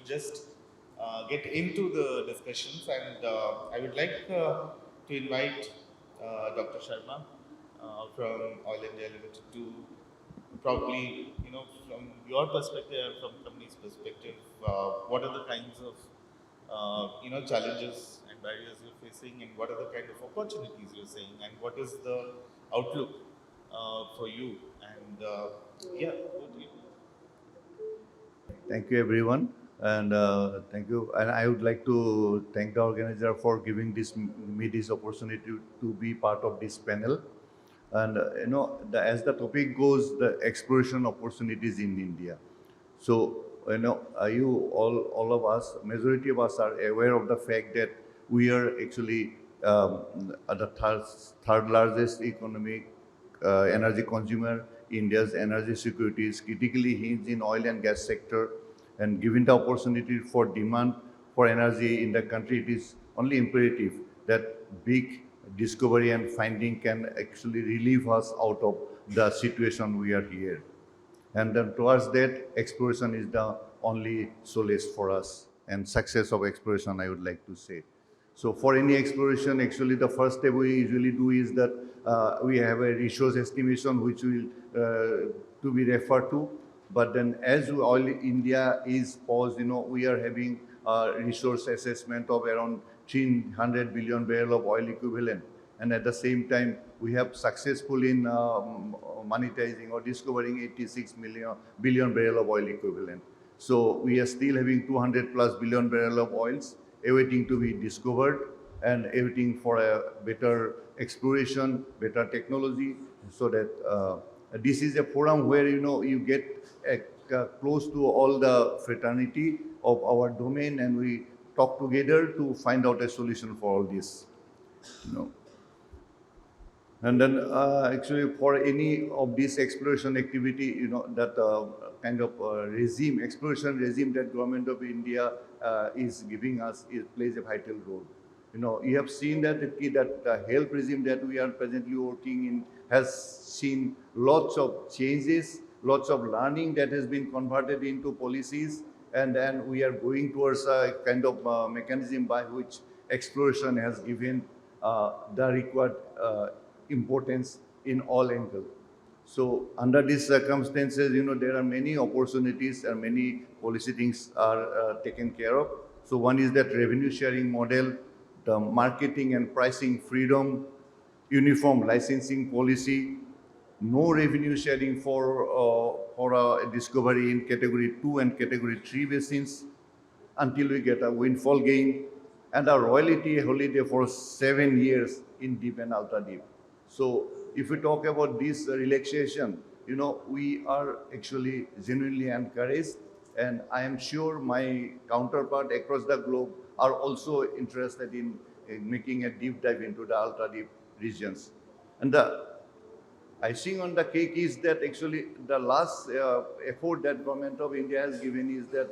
just get into the discussions, and I would like to invite Dr. Sharma from Oil India Limited to probably, from your perspective, from company's perspective, what are the kinds of, challenges and barriers you're facing, and what are the kind of opportunities you're seeing, and what is the outlook for you? And yeah, over to you. Thank you, everyone, and thank you. And I would like to thank the organizer for giving me this opportunity to be part of this panel. And as the topic goes, the exploration opportunities in India. So you all of us, majority of us are aware of the fact that we are actually the third largest economic energy consumer. India's energy security is critically hinged in oil and gas sector, and given the opportunity for demand for energy in the country, it is only imperative that big discovery and finding can actually relieve us out of the situation we are here. And then towards that, exploration is the only solace for us, and success of exploration, I would like to say. So for any exploration, actually the first step we usually do is that we have a resource estimation which will to be referred to. But then as Oil India is paused, we are having a resource assessment of around 300 billion barrel of oil equivalent. And at the same time, we have successful in monetizing or discovering 86 billion barrel of oil equivalent. So we are still having 200 plus billion barrel of oils awaiting to be discovered and awaiting for a better exploration, better technology, so that this is a forum where you get close to all the fraternity of our domain, and we talk together to find out a solution for all this. And then actually for any of this exploration activity, that kind of regime, exploration regime that Government of India is giving us, it plays a vital role. You have seen that the health regime that we are presently working in has seen lots of changes, lots of learning that has been converted into policies, and then we are going towards a kind of mechanism by which exploration has given the required importance in all angles. So under these circumstances, there are many opportunities and many policy things are taken care of. So one is that revenue sharing model, the marketing and pricing freedom, uniform licensing policy, no revenue sharing for a discovery in category 2 and category 3 basins until we get a windfall gain, and a royalty holiday for 7 years in deep and ultra deep. So if we talk about this relaxation, we are actually genuinely encouraged, and I am sure my counterpart across the globe are also interested in making a deep dive into the ultra deep regions. And the icing on the cake is that actually the last effort that Government of India has given is that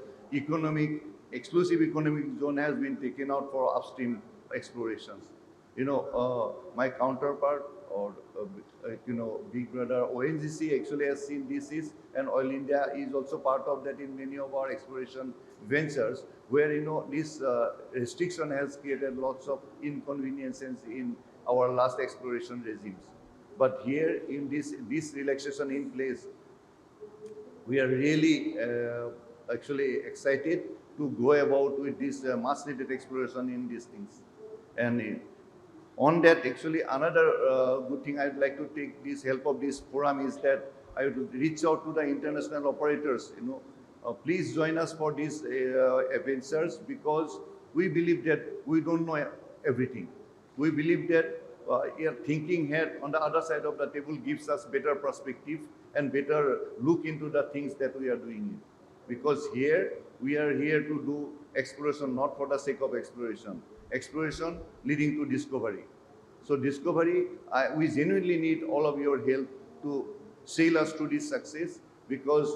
exclusive economic zone has been taken out for upstream explorations. My counterpart or big brother ONGC actually has seen this and Oil India is also part of that in many of our exploration ventures, where this restriction has created lots of inconveniences in our last exploration regimes. But here in this relaxation in place, we are really actually excited to go about with this much needed exploration in these things. And on that, actually, another good thing I'd like to take this help of this forum is that I would reach out to the international operators. Please join us for these ventures, because we believe that we don't know everything. We believe that thinking here on the other side of the table gives us better perspective and better look into the things that we are doing. Because here, we are here to do exploration not for the sake of exploration. Exploration leading to discovery. So discovery, we genuinely need all of your help to sail us to this success, because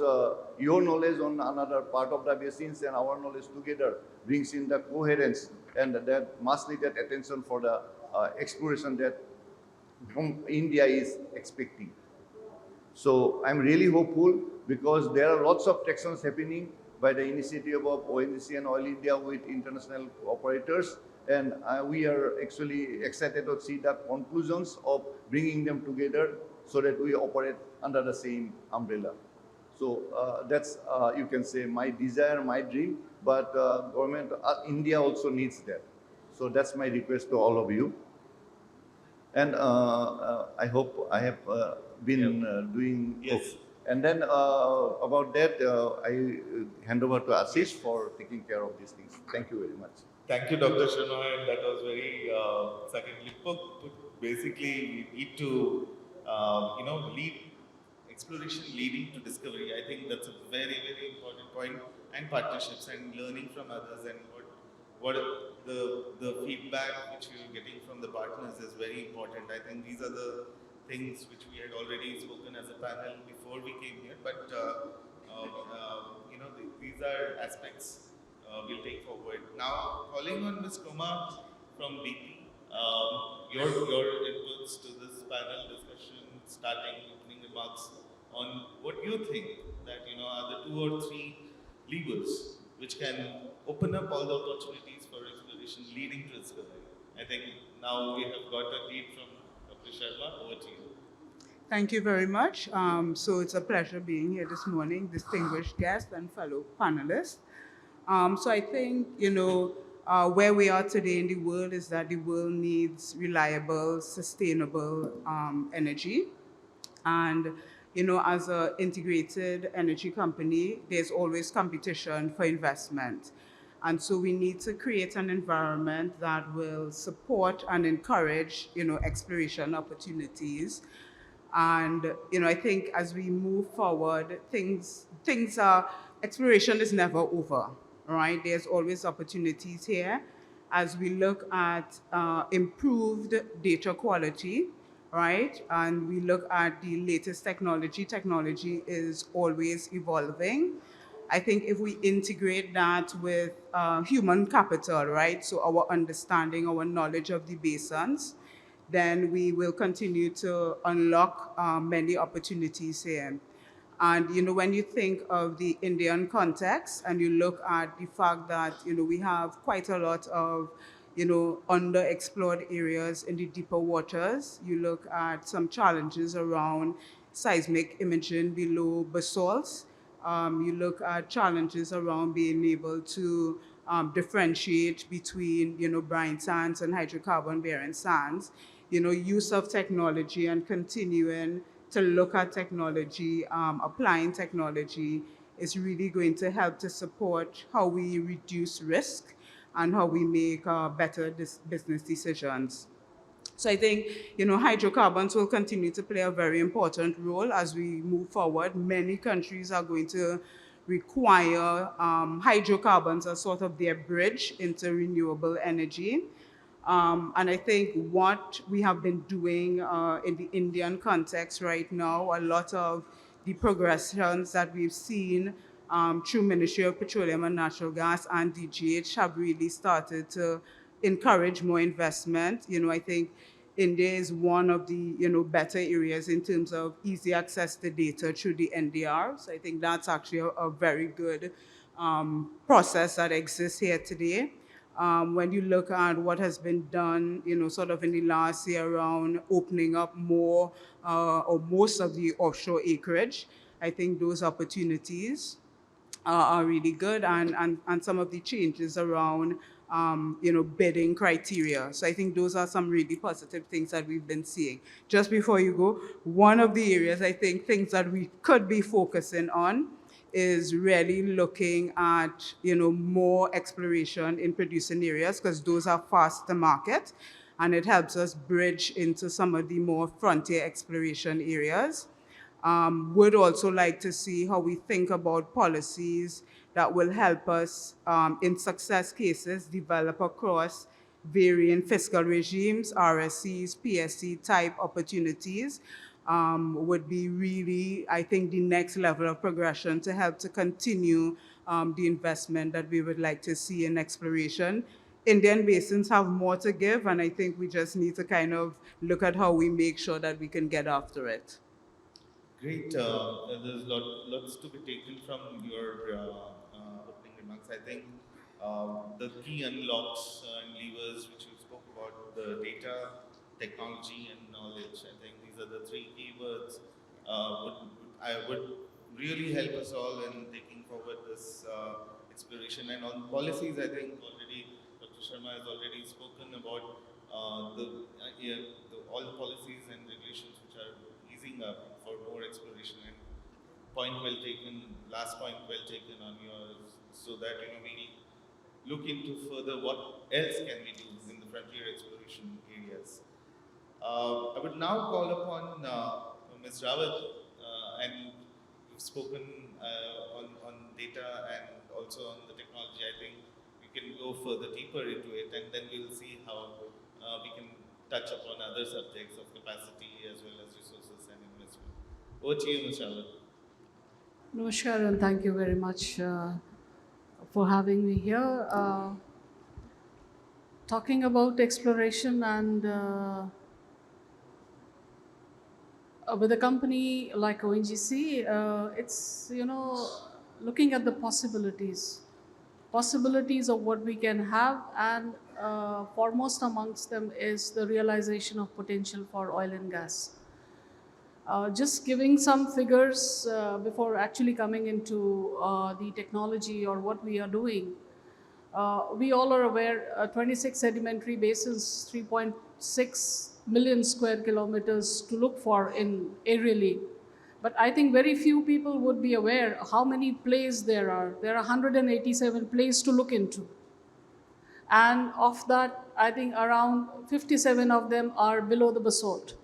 your knowledge on another part of the basins and our knowledge together brings in the coherence and that much needed attention for the exploration that from India is expecting. So I'm really hopeful, because there are lots of tractions happening. by the initiative of ONGC and Oil India with international operators. And we are actually excited to see the conclusions of bringing them together so that we operate under the same umbrella. So that's, you can say, my desire, my dream, but government, India also needs that. So that's my request to all of you. And I hope I have been doing. Yes. And then about that, I hand over to Ashish for taking care of these things. Thank you very much. Thank you, Dr. Sharma, and that was very secondly put. Basically, we need to, lead exploration leading to discovery. I think that's a very, very important point, and partnerships and learning from others and what the feedback which you're getting from the partners is very important. I think these are the things which we had already spoken as a panel before we came here, but these are aspects we'll take forward. Now, calling on Ms. Kumar from BP, your inputs to this panel discussion, starting opening remarks on what you think that are the 2 or 3 levers which can open up all the opportunities for exploration leading to discovery. I think now we have got a lead from Dr. Sharma. Over to you. Thank you very much. So it's a pleasure being here this morning, distinguished guests and fellow panelists. So I think, where we are today in the world is that the world needs reliable, sustainable energy. And, as an integrated energy company, there's always competition for investment. And so we need to create an environment that will support and encourage, exploration opportunities. And, I think as we move forward, exploration is never over, right? There's always opportunities here as we look at improved data quality, right? And we look at the latest technology. Technology is always evolving. I think if we integrate that with human capital, right? So our understanding, our knowledge of the basins, then we will continue to unlock many opportunities here. And when you think of the Indian context and you look at the fact that we have quite a lot of underexplored areas in the deeper waters, you look at some challenges around seismic imaging below basalts. You look at challenges around being able to differentiate between brine sands and hydrocarbon-bearing sands. Use of technology and continuing to look at technology, applying technology is really going to help to support how we reduce risk and how we make better business decisions. So I think, hydrocarbons will continue to play a very important role as we move forward. Many countries are going to require hydrocarbons as sort of their bridge into renewable energy. And I think what we have been doing in the Indian context right now, a lot of the progressions that we've seen through Ministry of Petroleum and Natural Gas and DGH have really started to encourage more investment. I think India is one of the better areas in terms of easy access to data through the NDR. So I think that's actually a very good process that exists here today. When you look at what has been done, sort of in the last year around opening up more or most of the offshore acreage, I think those opportunities are really good, and some of the changes around bidding criteria. So I think those are some really positive things that we've been seeing. Just before you go, one of the areas I think things that we could be focusing on is really looking at more exploration in producing areas, because those are fast to market, and it helps us bridge into some of the more frontier exploration areas. Would also like to see how we think about policies that will help us, in success cases, develop across varying fiscal regimes, RSCs, PSC type opportunities. Would be really, I think, the next level of progression to help to continue the investment that we would like to see in exploration. Indian basins have more to give, and I think we just need to kind of look at how we make sure that we can get after it. Great. There's lots to be taken from your months. I think the key unlocks and levers which you spoke about, the data, technology and knowledge, I think these are the three keywords would really help us all in taking forward this exploration. And on policies, I think already Dr. Sharma has already spoken about all the policies and regulations which are easing up for more exploration. And point well taken, last point well taken on yours, so that we look into further what else can we do in the frontier exploration areas. I would now call upon Ms. Rawat, and you've spoken on data and also on the technology. I think we can go further deeper into it, and then we'll see how we can touch upon other subjects of capacity as well as resources and investment. Over to you, Ms. Rawat. Namaskar, and thank you very much for having me here. Talking about exploration and with a company like ONGC, it's, looking at the possibilities of what we can have, and foremost amongst them is the realization of potential for oil and gas. Just giving some figures before actually coming into the technology or what we are doing. We all are aware 26 sedimentary basins, 3.6 million square kilometers to look for in aerially. But I think very few people would be aware how many plays there are. There are 187 plays to look into. And of that, I think around 57 of them are below the basalt,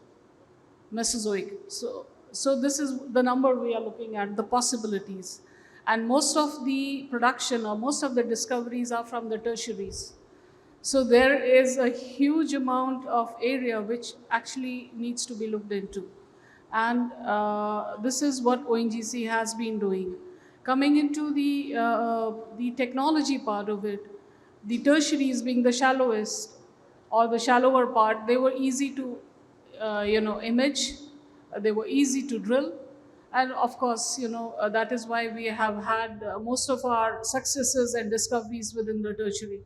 Mesozoic. So this is the number we are looking at, the possibilities. And most of the production or most of the discoveries are from the tertiaries. So there is a huge amount of area which actually needs to be looked into. And this is what ONGC has been doing. Coming into the technology part of it, the tertiaries being the shallowest or the shallower part, they were easy to image, they were easy to drill. And of course, that is why we have had most of our successes and discoveries within the tertiary.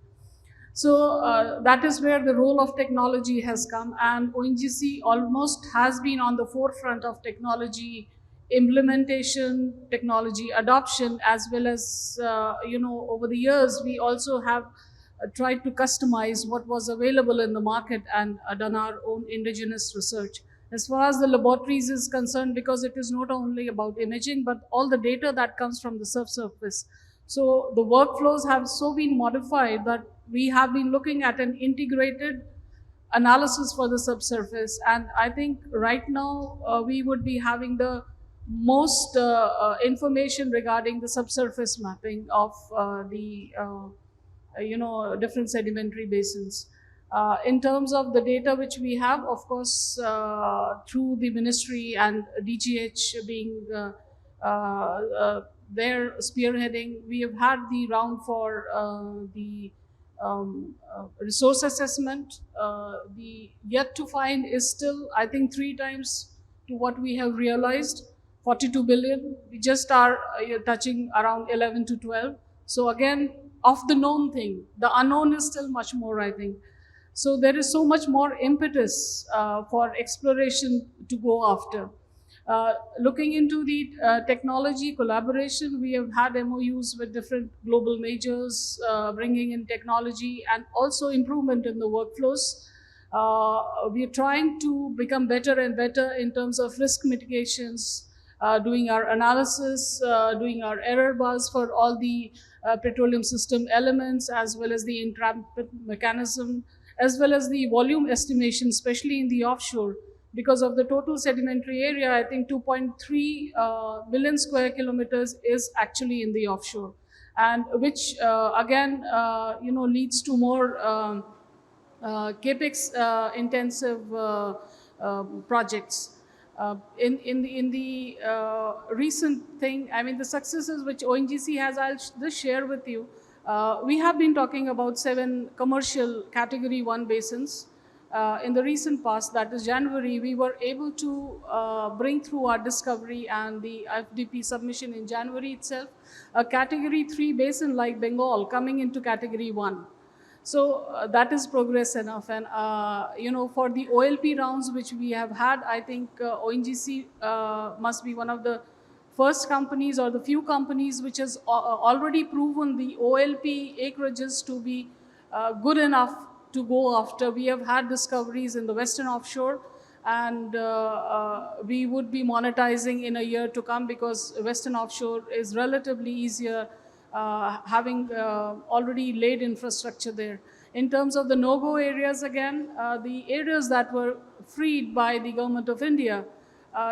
So that is where the role of technology has come, and ONGC almost has been on the forefront of technology implementation, technology adoption, as well as, over the years, we also have tried to customize what was available in the market and done our own indigenous research. As far as the laboratories is concerned, because it is not only about imaging, but all the data that comes from the subsurface. So the workflows have so been modified that we have been looking at an integrated analysis for the subsurface. And I think right now we would be having the most information regarding the subsurface mapping of the different sedimentary basins. In terms of the data which we have, of course, through the ministry and DGH being their spearheading, we have had the round for the resource assessment. The yet to find is still, I think, 3 times to what we have realized, 42 billion. We just are touching around 11 to 12. So again, of the known thing, the unknown is still much more, I think. So there is so much more impetus for exploration to go after. Looking into the technology collaboration, we have had MOUs with different global majors, bringing in technology and also improvement in the workflows. We are trying to become better and better in terms of risk mitigations, doing our analysis, doing our error bars for all the petroleum system elements, as well as the entrapment mechanism, as well as the volume estimation, especially in the offshore. Because of the total sedimentary area, I think 2.3 million square kilometers is actually in the offshore, and which again, leads to more capex intensive projects. In the recent thing, I mean, the successes which ONGC has, I'll just share with you. We have been talking about 7 commercial category 1 basins. in the recent past, that is January, we were able to bring through our discovery and the FDP submission in January itself, a category 3 basin like Bengal coming into category 1. So that is progress enough. And, for the OLP rounds which we have had, I think ONGC must be one of the first companies or the few companies which has already proven the OLP acreages to be good enough to go after. We have had discoveries in the Western Offshore, and we would be monetizing in a year to come, because Western Offshore is relatively easier, having already laid infrastructure there. In terms of the no-go areas, again, the areas that were freed by the Government of India,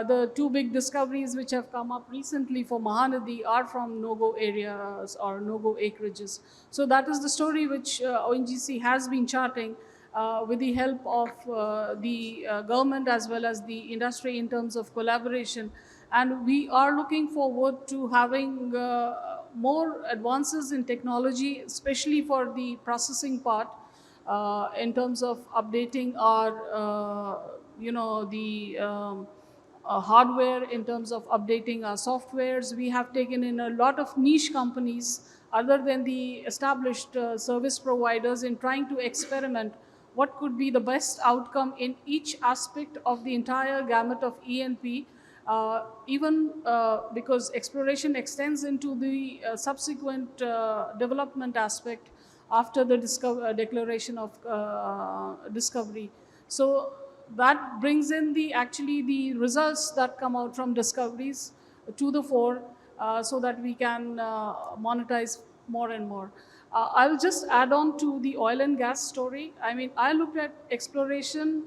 the two big discoveries which have come up recently for Mahanadi are from no-go areas or no-go acreages. So that is the story which ONGC has been charting with the help of the government as well as the industry in terms of collaboration. And we are looking forward to having more advances in technology, especially for the processing part, in terms of updating our, hardware, in terms of updating our softwares. We have taken in a lot of niche companies other than the established service providers in trying to experiment what could be the best outcome in each aspect of the entire gamut of E&P, even because exploration extends into the subsequent development aspect after the declaration of discovery. So that brings in actually the results that come out from discoveries to the fore, so that we can monetize more and more. I'll just add on to the oil and gas story. I mean, I looked at exploration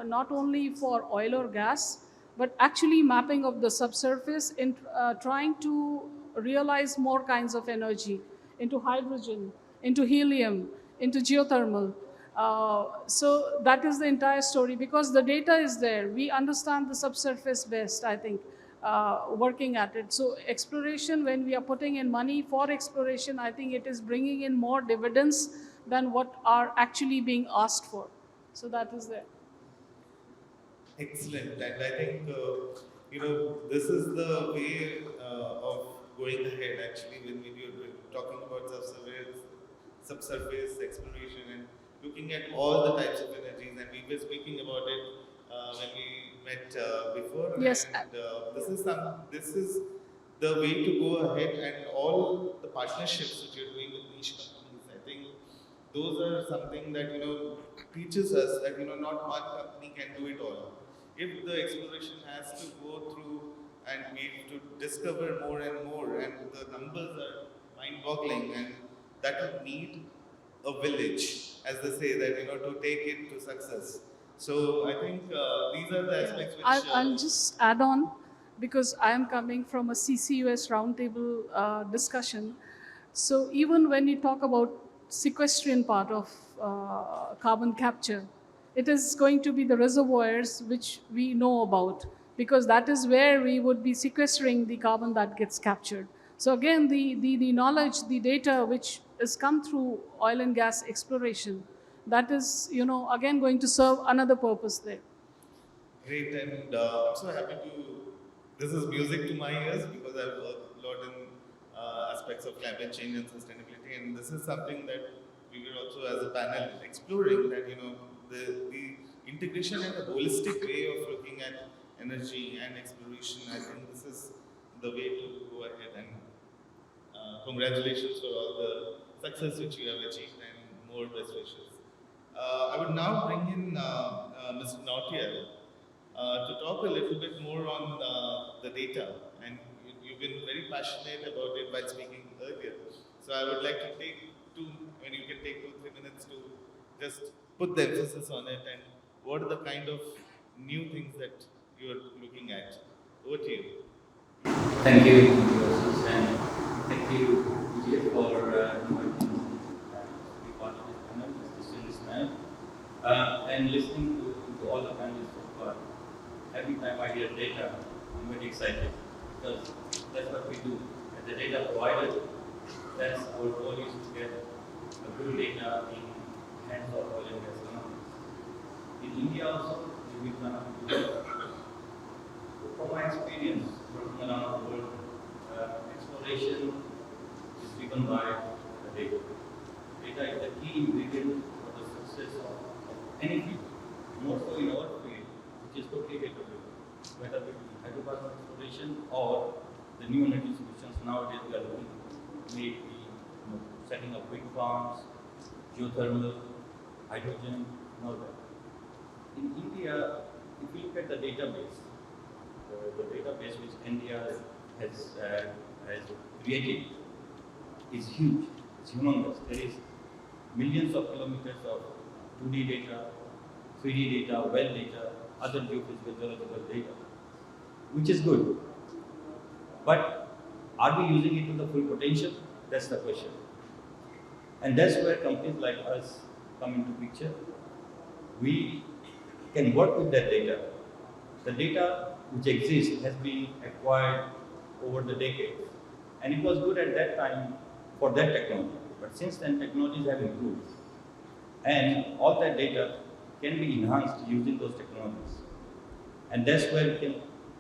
not only for oil or gas, but actually mapping of the subsurface in trying to realize more kinds of energy into hydrogen, into helium, into geothermal. So that is the entire story, because the data is there. We understand the subsurface best, I think, working at it. So exploration, when we are putting in money for exploration, I think it is bringing in more dividends than what are actually being asked for. So that is there. Excellent, and I think this is the way of going ahead. Actually, when we're talking about subsurface exploration and looking at all the types of energies, and we were speaking about it when we met before. Yes. And this is the way to go ahead, and all the partnerships that you're doing with niche companies. I think those are something that teaches us that not one company can do it all. If the exploration has to go through and we have to discover more and more, and the numbers are mind-boggling, and that would need a village, as they say, that to take it to success. So I think these are the aspects which I'll just add on, because I am coming from a CCUS roundtable discussion. So even when you talk about sequestration part of carbon capture, it is going to be the reservoirs which we know about, because that is where we would be sequestering the carbon that gets captured. So again, the knowledge, the data which has come through oil and gas exploration, that is, again going to serve another purpose there. great, and I'm so happy to. This is music to my ears, because I've worked a lot in aspects of climate change and sustainability, and this is something that we were also, as a panel, exploring, that the integration and the holistic way of looking at energy and exploration. I think this is the way to go ahead, and congratulations for all the success which you have achieved, and more best wishes. I would now bring in Mr. Notiyal to talk a little bit more on the data, and you've been very passionate about it while speaking earlier. So I would like to take you can take 2-3 minutes to just put the emphasis on it, and what are the kind of new things that you're looking at. Over to you. Thank you, Ashish, and thank you, Vijay, for inviting me to be part of this panel, this distinguished panel. And listening to all the panelists so far, every time I hear data, I'm very excited, because that's what we do. As a data provider, that's our goal, is to get a good data in hands of oil and gas companies. In India also, we will plan to do that. From my experience working around the world, exploration is driven by the data. Data is the key ingredient for the success of any field, more so in our field, which is totally data-driven. Whether it be hydrocarbon exploration or the new energy solutions nowadays we are looking at, may it be setting up wind farms, geothermal, hydrogen, and all that. In India, if you look at the database, the database which India has created is huge. It's humongous. There is millions of kilometers of 2D data, 3D data, well data, other geophysical geological data, which is good. But are we using it to the full potential? That's the question. And that's where companies like us come into picture. We can work with that data. The data which exists has been acquired over the decades. And it was good at that time for that technology. But since then, technologies have improved. And all that data can be enhanced using those technologies. And that's where we can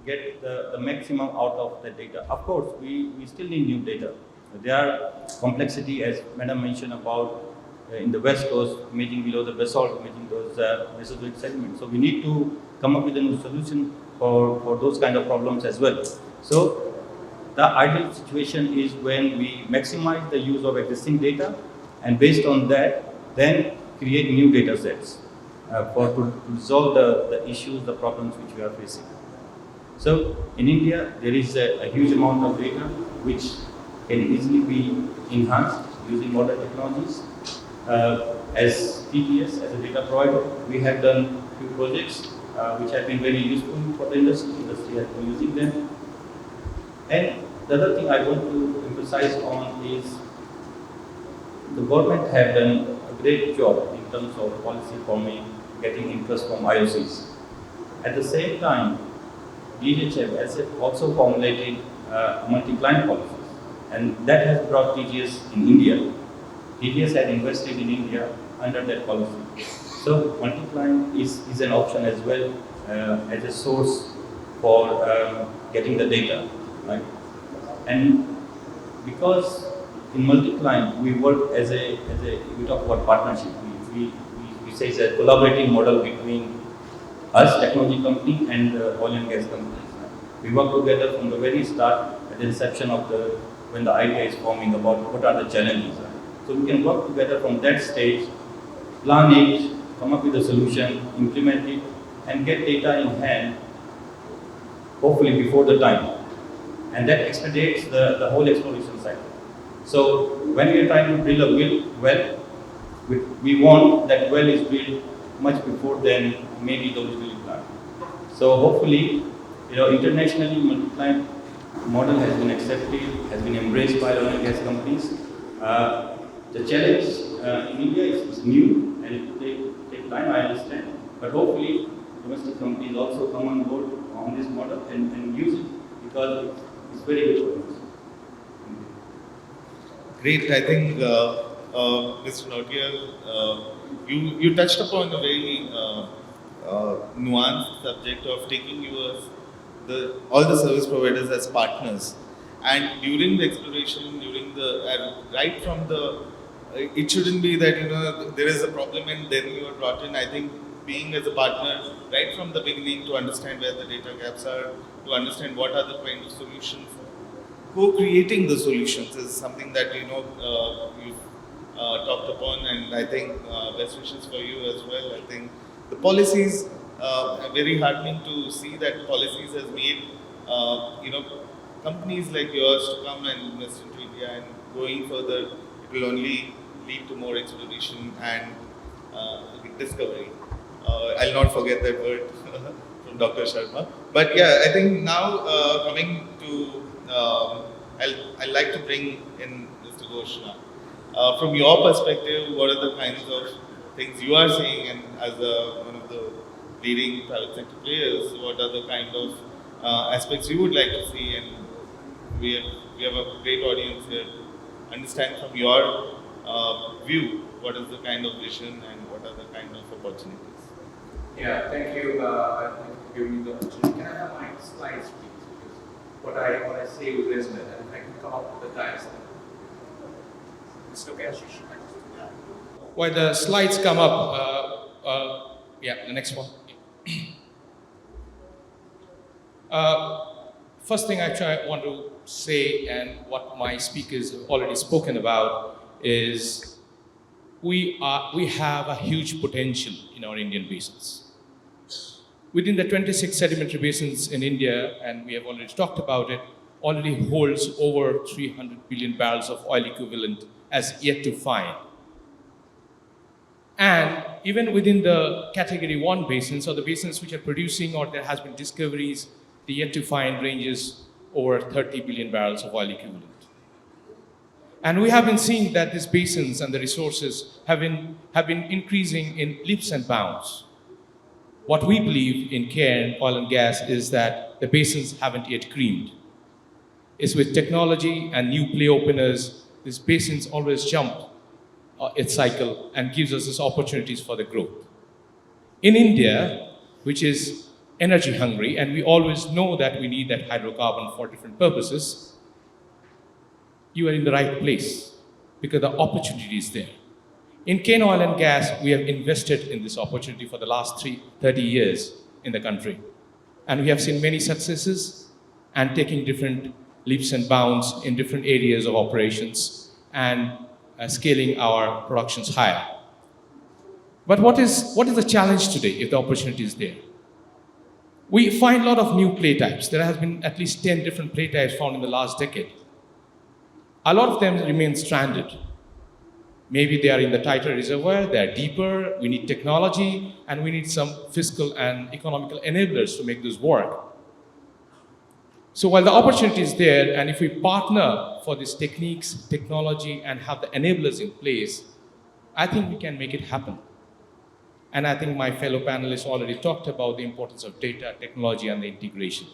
get the maximum out of the data. Of course, we still need new data. There are complexity, as Madam mentioned about in the West Coast, imaging below the basalt, imaging those Mesozoic sediments. So we need to come up with a new solution for those kind of problems as well. So the ideal situation is when we maximize the use of existing data, and based on that, then create new data sets to resolve the issues, the problems which we are facing. So in India, there is a huge amount of data which can easily be enhanced using modern technologies. As TGS, as a data provider, we have done few projects which have been very useful for the industry. Industry has been using them. And the other thing I want to emphasize on is the government have done a great job in terms of policy forming, getting interest from IOCs. At the same time, DHF has also formulated multi-client policies, and that has brought TGS in India. TGS had invested in India under that policy. So multi-client is an option as well as a source for getting the data, right? And because in multi-client we work as a we talk about partnership. We say it's a collaborating model between us, technology company, and oil and gas companies. We work together from the very start, at the inception of when the idea is forming about what are the challenges. So we can work together from that stage, plan it, come up with a solution, implement it, and get data in hand, hopefully before the time. And that expedites the whole exploration cycle. So when we are trying to drill a well, we want that well is drilled much before then maybe the originally planned. So hopefully, internationally, multi-client model has been accepted, has been embraced by oil and gas companies. The challenge in India is new and it will take time, I understand. But hopefully, domestic companies also come on board on this model and use it because it's very good for us. Great. I think, Mr. Notiyal, you touched upon a very nuanced subject of taking all the service providers as partners. And during the exploration, right from it shouldn't be that there is a problem and then you are brought in. I think being as a partner right from the beginning to understand where the data gaps are, to understand what are the kind of solutions, co-creating the solutions is something that you've talked upon, and I think best wishes for you as well. I think the policies are very heartening to see that policies has made companies like yours to come and invest into India, and going further, it will only lead to more exploration and discovery. I'll not forget that word from Dr. Sharma. But yeah, I think now coming to, I'd like to bring in Mr. Ghosh now. From your perspective, what are the kinds of things you are seeing, and as one of the leading private sector players, what are the kind of aspects you would like to see? And we have a great audience here. Understand from your view, what is the kind of vision and what are the kind of opportunities? Yeah, thank you. Thank you for giving me the opportunity. Can I have my slides, please? Because what I say will resonate, and if I can come up with the diagram. Mr. Ashish. When the slides come up, yeah, the next one. First thing actually I want to say, and what my speakers have already spoken about, is we have a huge potential in our Indian basins. Within the 26 sedimentary basins in India, and we have already talked about it, already holds over 300 billion barrels of oil equivalent as yet to find. And even within the category 1 basins, or the basins which are producing or there has been discoveries, the yet to find ranges over 30 billion barrels of oil equivalent. And we have been seeing that these basins and the resources have been increasing in leaps and bounds. What we believe in Cairn Oil and Gas is that the basins haven't yet creamed. It's with technology and new play openers, these basins always jump its cycle and gives us these opportunities for the growth. In India, which is energy hungry, and we always know that we need that hydrocarbon for different purposes, you are in the right place because the opportunity is there. In Cairn Oil and Gas, we have invested in this opportunity for the last 30 years in the country. And we have seen many successes and taking different leaps and bounds in different areas of operations and scaling our productions higher. But what is the challenge today if the opportunity is there? We find a lot of new play types. There has been at least 10 different play types found in the last decade. A lot of them remain stranded. Maybe they are in the tighter reservoir, they are deeper, we need technology, and we need some fiscal and economical enablers to make this work. So while the opportunity is there, and if we partner for these techniques, technology, and have the enablers in place, I think we can make it happen. And I think my fellow panelists already talked about the importance of data, technology, and the integration.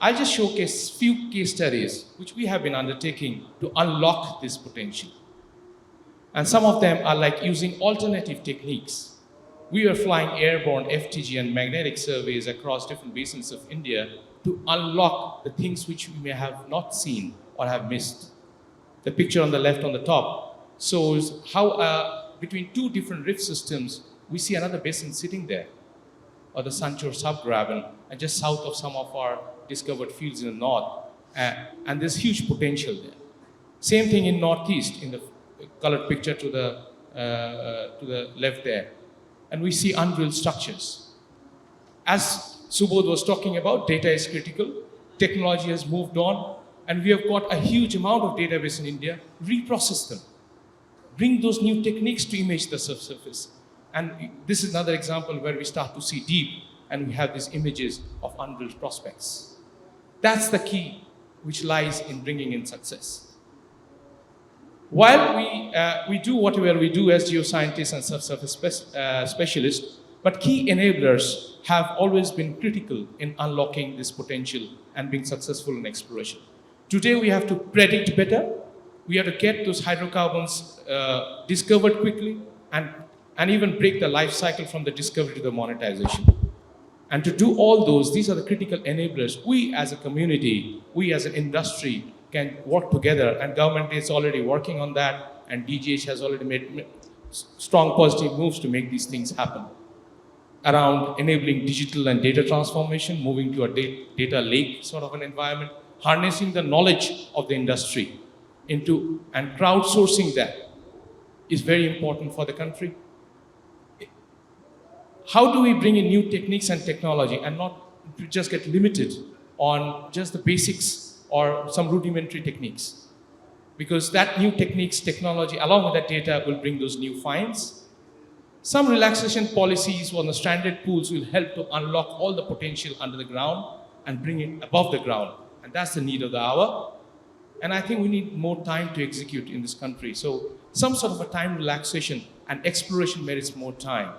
I'll just showcase few case studies which we have been undertaking to unlock this potential. And some of them are like using alternative techniques. We are flying airborne FTG and magnetic surveys across different basins of India to unlock the things which we may have not seen or have missed. The picture on the left on the top shows how between two different rift systems, we see another basin sitting there, or the Sanchor subgraben, and just south of some of our discovered fields in the north, and there's huge potential there. Same thing in northeast, in the colored picture to the left there, and we see undrilled structures. As Subodh was talking about, data is critical, technology has moved on, and we have got a huge amount of database in India. Reprocess them, bring those new techniques to image the subsurface. And this is another example where we start to see deep, and we have these images of undrilled prospects. That's the key which lies in bringing in success. While we do whatever we do as geoscientists and subsurface specialists, but key enablers have always been critical in unlocking this potential and being successful in exploration. Today we have to predict better. We have to get those hydrocarbons discovered quickly and even break the life cycle from the discovery to the monetization. And to do all those, these are the critical enablers. We as a community, we as an industry can work together, and government is already working on that, and DGH has already made strong positive moves to make these things happen. Around enabling digital and data transformation, moving to a data lake sort of an environment, harnessing the knowledge of the industry into and crowdsourcing that is very important for the country. How do we bring in new techniques and technology and not just get limited on just the basics or some rudimentary techniques? Because that new techniques, technology, along with that data will bring those new finds. Some relaxation policies on the stranded pools will help to unlock all the potential under the ground and bring it above the ground. And that's the need of the hour. And I think we need more time to execute in this country. So some sort of a time relaxation and exploration merits more time.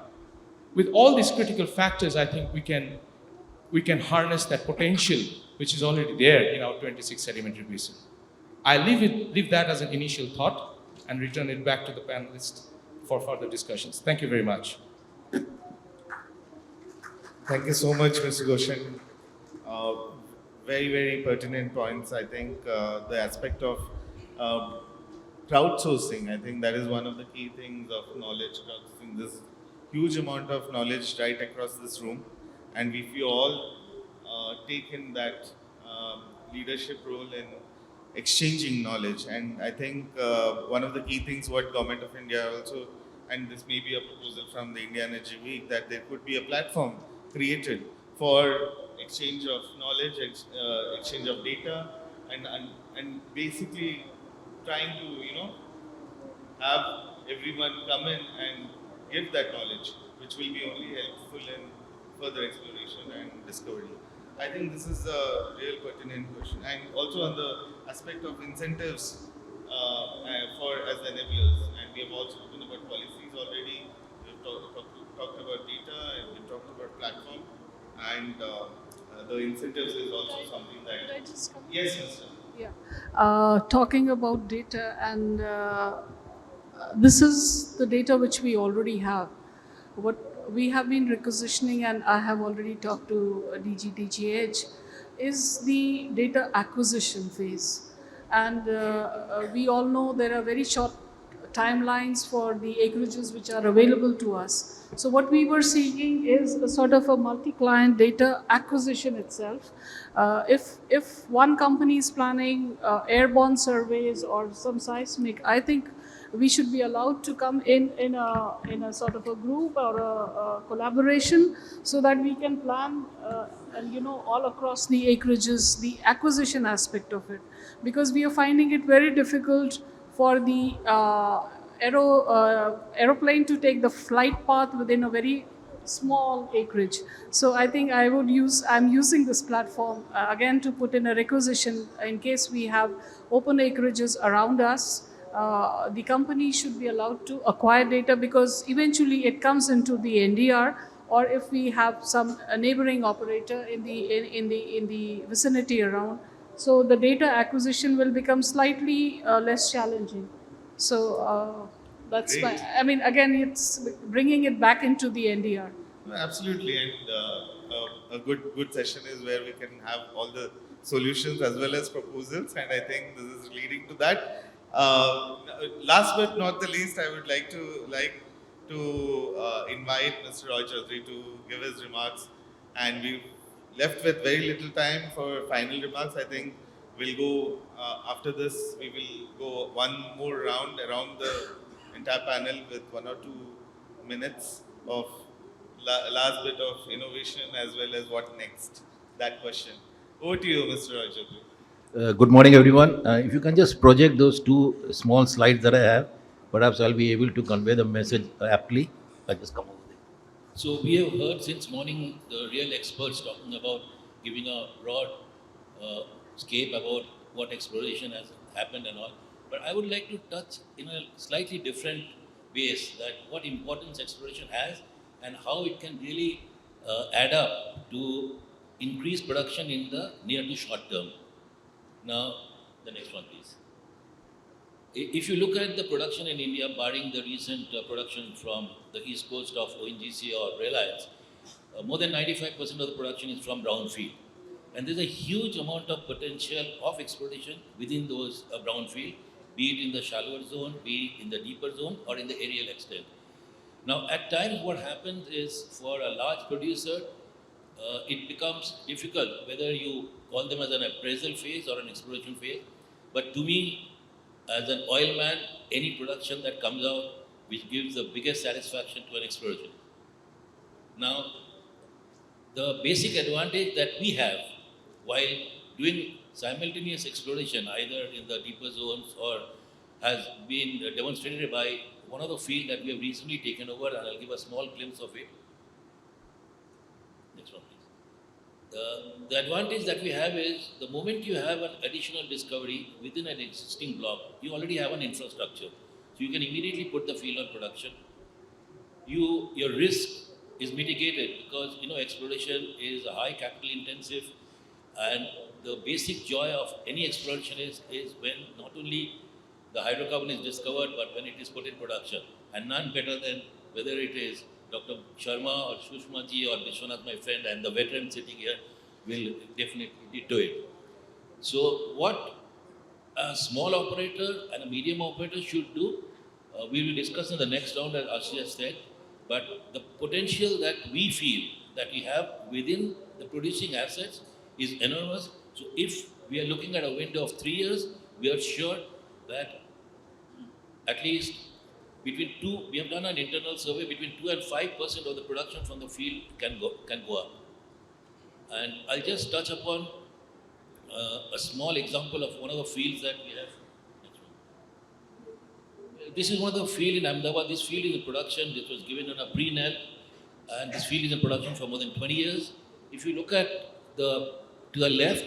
With all these critical factors, I think we can harness that potential which is already there in our 26 sedimentary basin. I leave that as an initial thought and return it back to the panelists for further discussions. Thank you very much. Thank you so much, Mr. Goshen. Uh, very pertinent points. I think the aspect of uh, crowdsourcing, I think that is one of the key things of knowledge crowdsourcing. This huge amount of knowledge right across this room, and if you all take in that leadership role in exchanging knowledge, and I think one of the key things what Government of India also, and this may be a proposal from the India Energy Week, that there could be a platform created for exchange of knowledge, exchange of data, and basically trying to have everyone come in and give that knowledge, which will be only helpful in further exploration and discovery. I think this is a real pertinent question, and also on the aspect of incentives for as enablers, and we have also spoken about policies already. We've talked about data, and we've talked about platform, and the incentives is also something that. Could I just come? Yes, Mr. Yeah. Talking about data, and this is the data which we already have. What we have been requisitioning, and I have already talked to DGH, is the data acquisition phase. And we all know there are very short timelines for the acreages which are available to us. So what we were seeking is a sort of a multi-client data acquisition itself. If one company is planning airborne surveys or some seismic, I think we should be allowed to come in a sort of a group or a collaboration, so that we can plan and all across the acreages the acquisition aspect of it, because we are finding it very difficult for the aeroplane to take the flight path within a very small acreage. So I think I'm using this platform again to put in a requisition in case we have open acreages around us. The company should be allowed to acquire data, because eventually it comes into the NDR, or if we have some neighboring operator in the vicinity around, so the data acquisition will become slightly less challenging. So that's why, Great. I mean, again, it's bringing it back into the NDR. No, absolutely, and a good session is where we can have all the solutions as well as proposals, and I think this is leading to that. Last but not the least, I would like to invite Mr. Roychaudhury to give his remarks, and we've left with very little time for final remarks. I think we'll go after this. We will go one more round around the entire panel with 1 or 2 minutes of last bit of innovation as well as what next. That question. Over to you, Mr. Roychaudhury. Good morning, everyone. If you can just project those 2 small slides that I have, perhaps I'll be able to convey the message aptly. I'll just come over there. So we have heard since morning the real experts talking about giving a broad scape about what exploration has happened and all. But I would like to touch in a slightly different ways that what importance exploration has and how it can really add up to increase production in the near to short term. Now, the next one, please. If you look at the production in India, barring the recent production from the east coast of ONGC or Reliance, more than 95% of the production is from brownfield. And there's a huge amount of potential of exploration within those brownfield, be it in the shallower zone, be it in the deeper zone, or in the aerial extent. Now, at times what happens is for a large producer, it becomes difficult whether you call them as an appraisal phase or an exploration phase. But to me, as an oil man, any production that comes out which gives the biggest satisfaction to an exploration. Now, the basic advantage that we have while doing simultaneous exploration, either in the deeper zones or has been demonstrated by one of the fields that we have recently taken over, and I'll give a small glimpse of it. Next one, please. The advantage that we have is the moment you have an additional discovery within an existing block, you already have an infrastructure. So you can immediately put the field on production. Your risk is mitigated because exploration is a high capital intensive, and the basic joy of any exploration is when not only the hydrocarbon is discovered, but when it is put in production. And none better than whether it is Dr. Sharma or Sushma ji or Biswanath, my friend, and the veteran sitting here will definitely do it. So what a small operator and a medium operator should do, we will discuss in the next round, as Ashish has said, but the potential that we feel that we have within the producing assets is enormous. So if we are looking at a window of 3 years, we are sure that at least we have done an internal survey, between 2 and 5% of the production from the field can go up. And I'll just touch upon a small example of one of the fields that we have. This is one of the field in Ahmedabad. This field is in production. This was given on a pre-nel, and this field is in production for more than 20 years. If you look at to the left,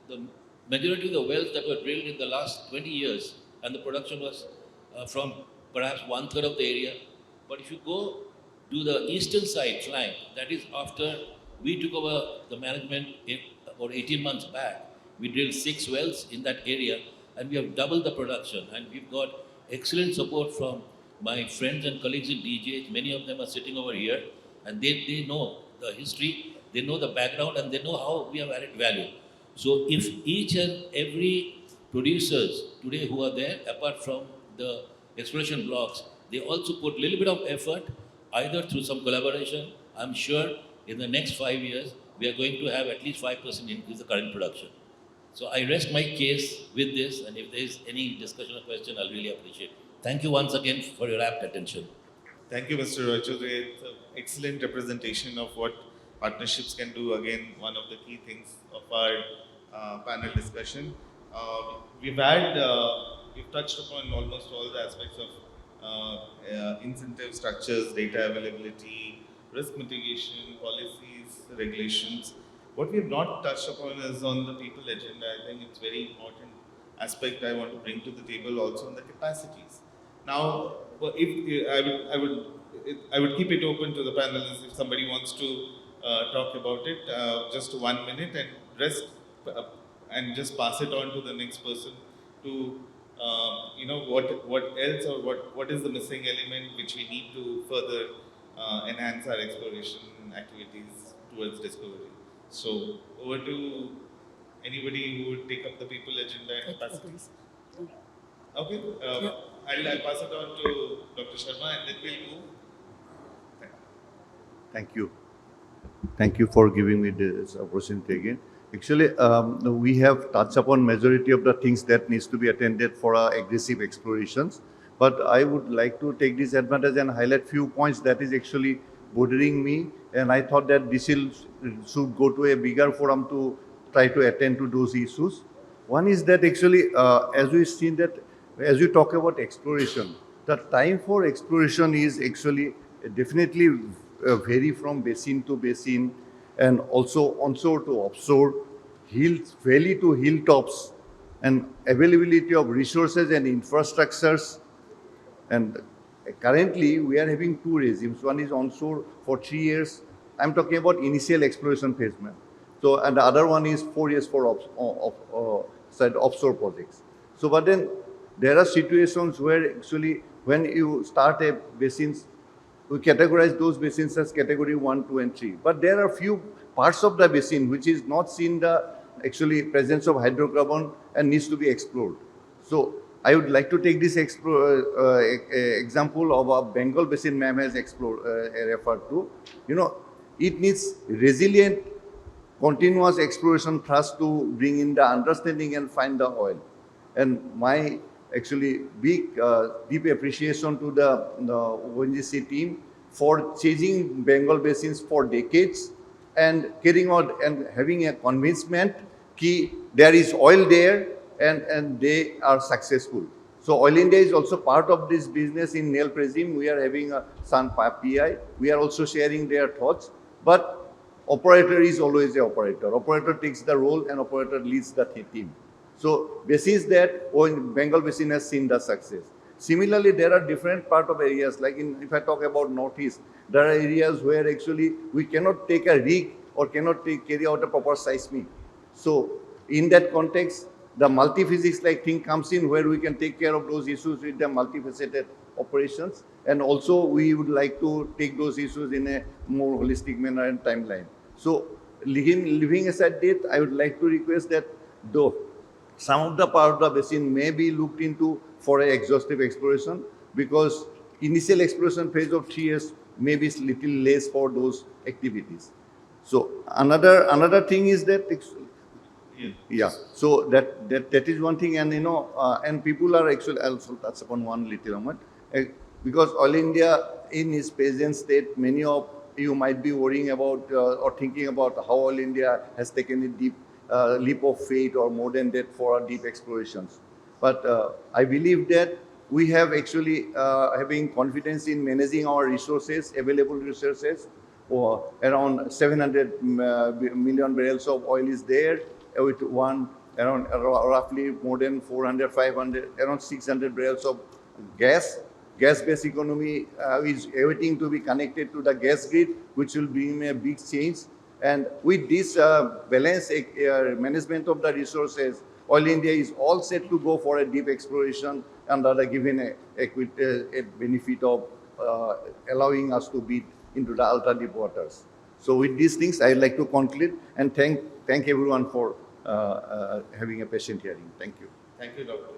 the majority of the wells that were drilled in the last 20 years, and the production was from perhaps 1/3 of the area. But if you go to the eastern side flank, that is after we took over the management about 18 months back, we drilled 6 wells in that area, and we have doubled the production. And we've got excellent support from my friends and colleagues in DGH. Many of them are sitting over here, and they know the history, they know the background, and they know how we have added value. So if each and every producers today who are there, apart from the exploration blocks, they also put a little bit of effort, either through some collaboration, I'm sure in the next 5 years, we are going to have at least 5% increase the current production. So I rest my case with this, and if there is any discussion or question, I'll really appreciate it. Thank you once again for your apt attention. Thank you, Mr. Roychaudhury. It's an excellent representation of what partnerships can do. Again, one of the key things of our panel discussion. We've touched upon almost all the aspects of incentive structures, data availability, risk mitigation, policies, regulations. What we have not touched upon is on the people agenda. I think it's very important aspect I want to bring to the table also on the capacities. Now, I would keep it open to the panelists if somebody wants to talk about it. Just 1 minute and rest, and just pass it on to the next person to what else or what is the missing element which we need to further enhance our exploration activities towards discovery. So over to anybody who would take up the people agenda and capacities. Okay, I'll pass it on to Dr. Sharma, and then we'll move. Thank you. Thank you for giving me this opportunity again. Actually, we have touched upon majority of the things that needs to be attended for our aggressive explorations. But I would like to take this advantage and highlight few points that is actually bothering me. And I thought that this should go to a bigger forum to try to attend to those issues. One is that actually, as we've seen that, as we talk about exploration, the time for exploration is actually definitely vary from basin to basin, and also onshore to offshore, valley to hilltops, and availability of resources and infrastructures. And currently, we are having 2 regimes. One is onshore for 3 years. I'm talking about initial exploration phase, man. So, and the other one is 4 years for offshore projects. So, but then there are situations where actually when you start a basins, we categorize those basins as category 1, 2, and 3. But there are few parts of the basin which is not seen the actually presence of hydrocarbon and needs to be explored. So I would like to take this example of a Bengal basin ma'am has referred to. It needs resilient, continuous exploration thrust to bring in the understanding and find the oil. And my actually big, deep appreciation to the ONGC team for chasing Bengal basins for decades and carrying out and having a convincement that there is oil there and they are successful. So Oil India is also part of this business in Nel Presim. We are having a Sun PI. We are also sharing their thoughts. But operator is always the operator. Operator takes the role and operator leads the team. So basis that Bengal basin has seen the success. Similarly, there are different part of areas, like if I talk about Northeast, there are areas where actually we cannot take a rig or cannot carry out a proper seismic. So in that context, the multi-physics like thing comes in, where we can take care of those issues with the multifaceted operations. And also we would like to take those issues in a more holistic manner and timeline. So leaving aside that, I would like to request that though some of the part of the basin may be looked into for a exhaustive exploration, because initial exploration phase of 3 years may be little less for those activities. So another thing is that yeah. So that is one thing, and and people are actually also touch upon one little moment, because Oil India in its present state, many of you might be worrying about or thinking about how Oil India has taken a deep leap of faith or more than that for our deep explorations. But I believe that we have actually having confidence in managing our resources, available resources, or around 700 million barrels of oil is there, with around roughly more than 400, 500, around 600 barrels of gas. Gas-based economy is everything to be connected to the gas grid, which will bring a big change. And with this balanced management of the resources, Oil India is all set to go for a deep exploration under the given a benefit of allowing us to be into the ultra deep waters. So with these things, I'd like to conclude and thank everyone for having a patient hearing. Thank you. Thank you, Dr.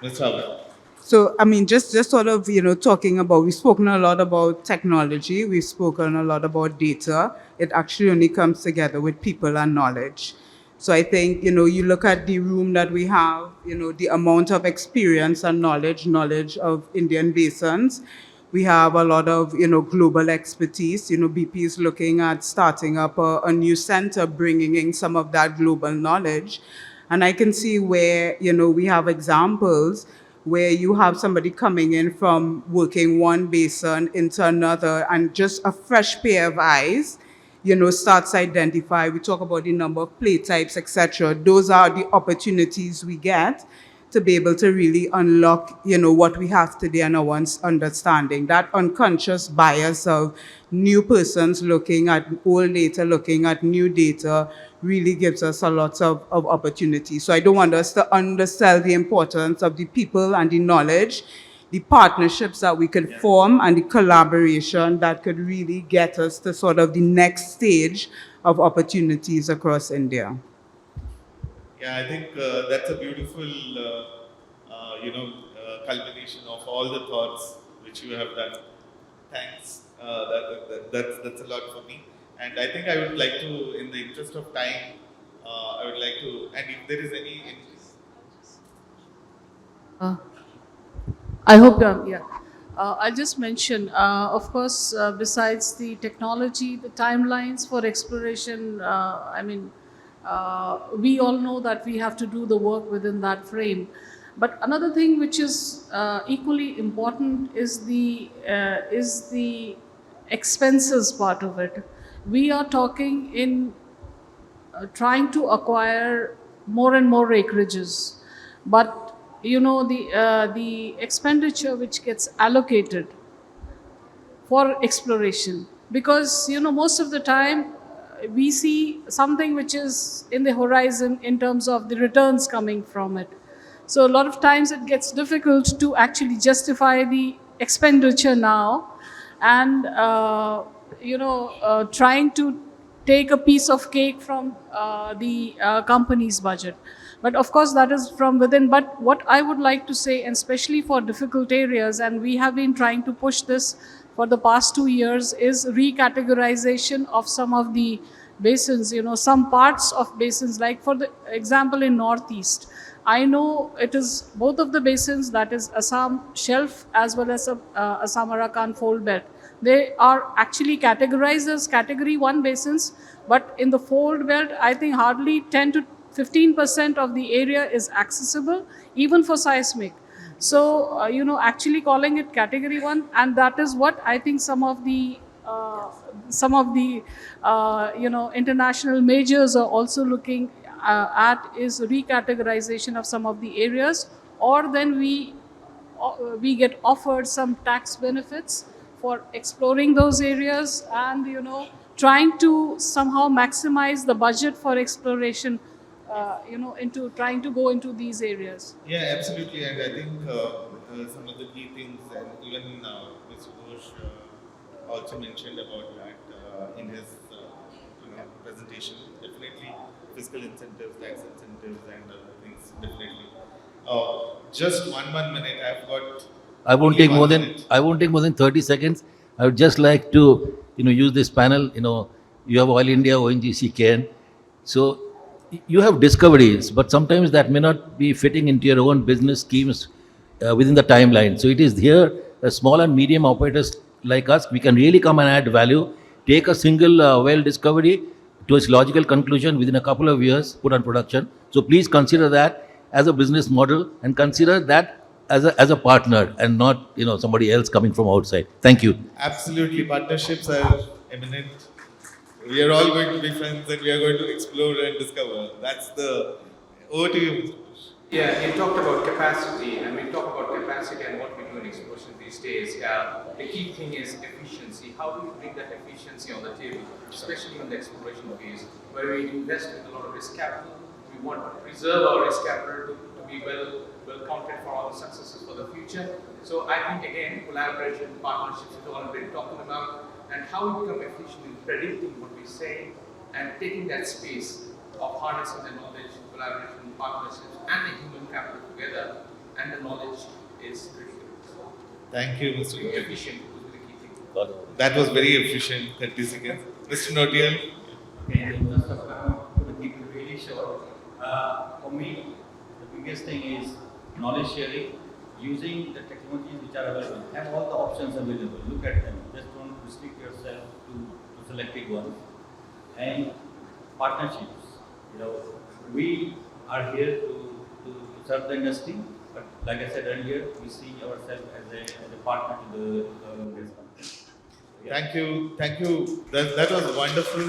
Ms. Rawat. So, I mean, just sort of, talking about, we've spoken a lot about technology, we've spoken a lot about data. It actually only comes together with people and knowledge. So I think, you look at the room that we have, the amount of experience and knowledge of Indian basins. We have a lot of, global expertise. BP is looking at starting up a new center, bringing in some of that global knowledge. And I can see where, we have examples where you have somebody coming in from working one basin into another, and just a fresh pair of eyes, starts to identify. We talk about the number of play types, etc. Those are the opportunities we get to be able to really unlock, what we have today and our understanding. That unconscious bias of new persons looking at old data, looking at new data, really gives us a lot of opportunity. So I don't want us to undersell the importance of the people and the knowledge, the partnerships that we could form, and the collaboration that could really get us to sort of the next stage of opportunities across India. Yeah, I think that's a beautiful, culmination of all the thoughts which you have done. Thanks. That's a lot for me. And I think I would like to, in the interest of time, I would like to, and if there is any I hope, yeah. I'll just mention, of course, besides the technology, the timelines for exploration, we all know that we have to do the work within that frame. But another thing which is equally important is the expenses part of it. We are talking in trying to acquire more and more acreages, but the expenditure which gets allocated for exploration, because most of the time we see something which is in the horizon in terms of the returns coming from it. So a lot of times it gets difficult to actually justify the expenditure now, and trying to take a piece of cake from the company's budget. But of course that is from within. But what I would like to say, and especially for difficult areas, and we have been trying to push this for the past 2 years, is recategorization of some of the basins. Some parts of basins, like for the example in Northeast, I know it is both of the basins, that is Assam Shelf as well as Assam Arakan Fold Belt. They are actually categorized as Category 1 basins, but in the Fold Belt, I think hardly 10 to 15% of the area is accessible, even for seismic. So, actually calling it Category 1, and that is what I think some of the international majors are also looking at, is recategorization of some of the areas, or then we get offered some tax benefits for exploring those areas, and trying to somehow maximize the budget for exploration into trying to go into these areas. Yeah, absolutely, and I think some of the key things, and even Mr. Ghosh also mentioned about that in his presentation. Definitely, fiscal incentives, tax incentives, and other things. Definitely. Just one minute. I've got. I won't only take more 1 than minute. I won't take more than 30 seconds. I would just like to use this panel. You have Oil India, ONGC, Cairn. So you have discoveries, but sometimes that may not be fitting into your own business schemes within the timeline. So it is here, the small and medium operators like us, we can really come and add value, take a single well discovery to its logical conclusion within a couple of years, put on production. So please consider that as a business model and consider that as a partner and not somebody else coming from outside. Thank you. Absolutely, partnerships are eminent. We are all going to be friends, and we are going to explore and discover. That's the. Over to you, Mr. Bush. Yeah, you talked about capacity, and we talk about capacity and what we do in exploration these days. The key thing is efficiency. How do we bring that efficiency on the table, especially on the exploration phase, where we invest with a lot of risk capital? We want to preserve our risk capital to be well counted for all the successes for the future. So I think again, collaboration, partnerships is all we've been talking about, and how we become efficient in predicting what we say and taking that space of harnessing the knowledge, collaboration, partnerships, and the human capital together, and the knowledge is critical. Thank you, Mr. Being Notiyal. efficient is the key thing. That was very efficient, 30 seconds. Mr. Notiyal. Okay, in terms of to keep it really short, for me, the biggest thing is knowledge sharing, using the technologies which are available. Have all the options available. Look at them. Just don't restrict yourself to selected ones. And partnerships. We are here to serve the industry, but like I said earlier, we see ourselves as a partner to the oil and gas company. Yeah. Thank you. That was wonderful,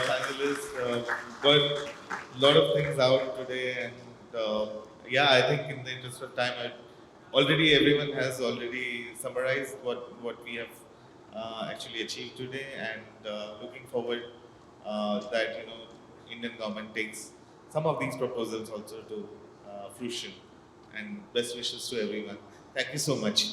panelists. Got a lot of things out today, and yeah, I think in the interest of time, everyone has already summarized what we have actually achieved today, and looking forward that Indian government takes some of these proposals also to fruition. And best wishes to everyone. Thank you so much.